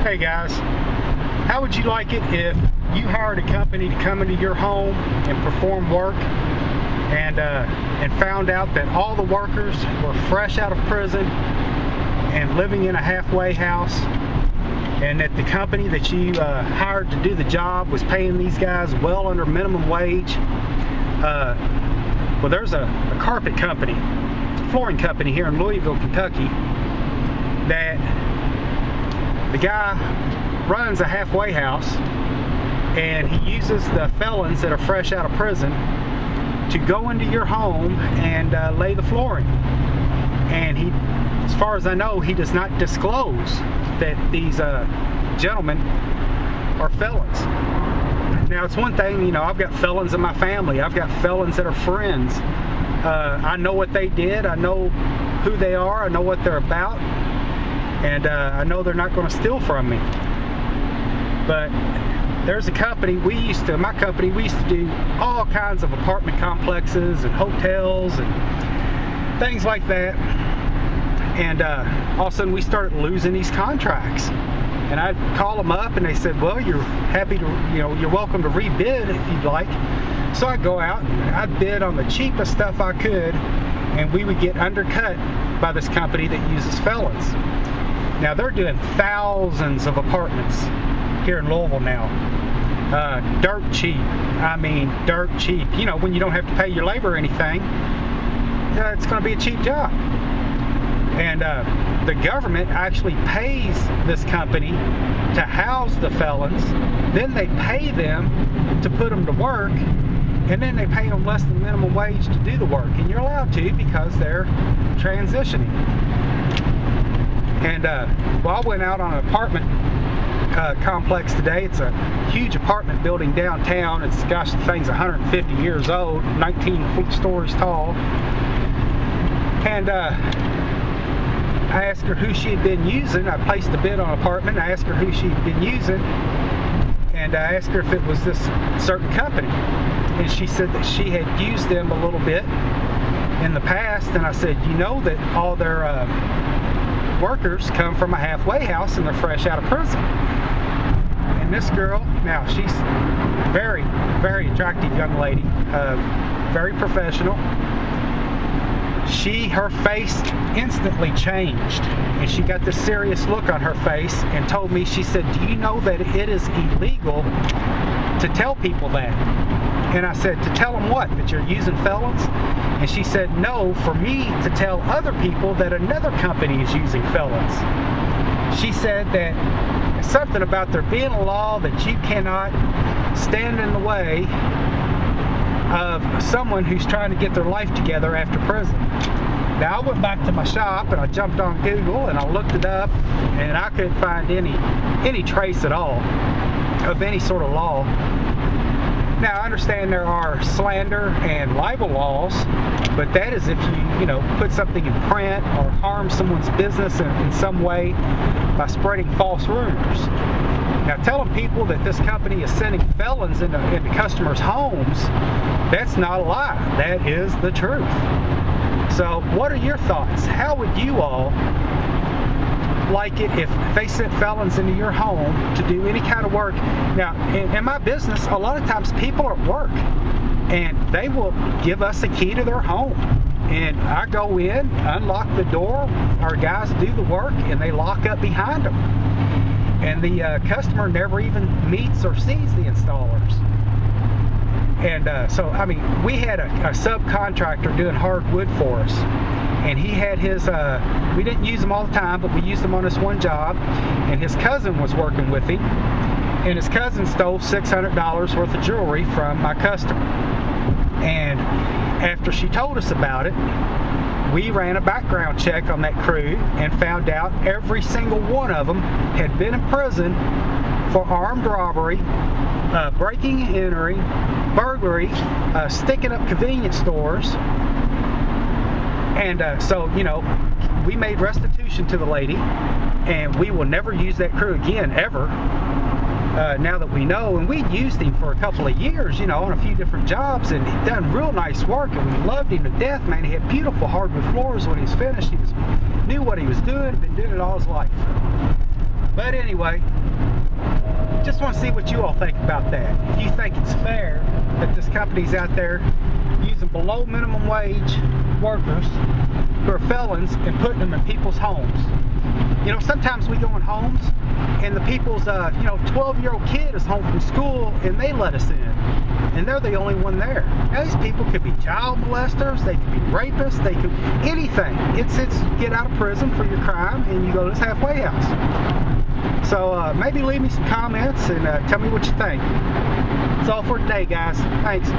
Hey guys, how would you like it if you hired a company to come into your home and perform work and found out that all the workers were fresh out of prison and living in a halfway house, and that the company that you hired to do the job was paying these guys well under minimum wage? Well, there's a carpet company, flooring company here in Louisville, Kentucky, that the guy runs a halfway house, and he uses the felons that are fresh out of prison to go into your home and lay the flooring. And he, as far as I know, he does not disclose that these gentlemen are felons. Now, it's one thing, you know, I've got felons in my family. I've got felons that are friends. I know what they did. I know who they are. I know what they're about. And I know they're not going to steal from me. But there's a company, my company, we used to do all kinds of apartment complexes and hotels and things like that. And all of a sudden we started losing these contracts. And I'd call them up and they said, well, you're happy to, you're welcome to rebid if you'd like. So I'd go out and I'd bid on the cheapest stuff I could, and we would get undercut by this company that uses felons. Now, they're doing thousands of apartments here in Louisville now. Dirt cheap. I mean, dirt cheap. You know, when you don't have to pay your labor or anything, it's going to be a cheap job. And the government actually pays this company to house the felons. Then they pay them to put them to work. And then they pay them less than minimum wage to do the work. And you're allowed to because they're transitioning. And well, I went out on an apartment complex today. It's a huge apartment building downtown. It's, gosh, the thing's 150 years old, 19 stories tall. And I asked her who she had been using. I placed a bid on an apartment. I asked her who she had been using. And I asked her if it was this certain company. And she said that she had used them a little bit in the past. And I said, you know that all their workers come from a halfway house and they're fresh out of prison. And this girl, now she's very, very attractive young lady, very professional. Her face instantly changed, and she got this serious look on her face and told me, she said, do you know that it is illegal to tell people that? And I said, to tell them what? That you're using felons? And she said, no, for me to tell other people that another company is using felons. She said that something about there being a law that you cannot stand in the way of someone who's trying to get their life together after prison. Now, I went back to my shop and I jumped on Google and I looked it up, and I couldn't find any trace at all of any sort of law. Now, I understand there are slander and libel laws, but that is if you put something in print or harm someone's business in some way by spreading false rumors. Now, telling people that this company is sending felons into customers' homes, that's not a lie. That is the truth. So, what are your thoughts? How would you all like it if they sent felons into your home to do any kind of work? Now, in my business, a lot of times people are at work, and they will give us a key to their home. And I go in, unlock the door, our guys do the work, and they lock up behind them. And the customer never even meets or sees the installers. And so, I mean, we had a subcontractor doing hardwood for us. And he had his, we didn't use him all the time, but we used him on this one job. And his cousin was working with him. And his cousin stole $600 worth of jewelry from my customer. And after she told us about it, we ran a background check on that crew and found out every single one of them had been in prison for armed robbery, breaking and entering, burglary, sticking up convenience stores. And so, we made restitution to the lady, and we will never use that crew again, ever. Now that we know, and we'd used him for a couple of years, on a few different jobs, and he'd done real nice work, and we loved him to death, man. He had beautiful hardwood floors when he was finished. He knew what he was doing, been doing it all his life. But But anyway, just want to see what you all think about that. If you think it's fair that this company's out there using below minimum wage workers who are felons and putting them in people's homes. You know, sometimes we go in homes and the people's, 12-year-old kid is home from school and they let us in. And they're the only one there. Now, these people could be child molesters, they could be rapists, they could anything. It's get out of prison for your crime and you go to this halfway house. So maybe leave me some comments and tell me what you think. That's all for today, guys. Thanks.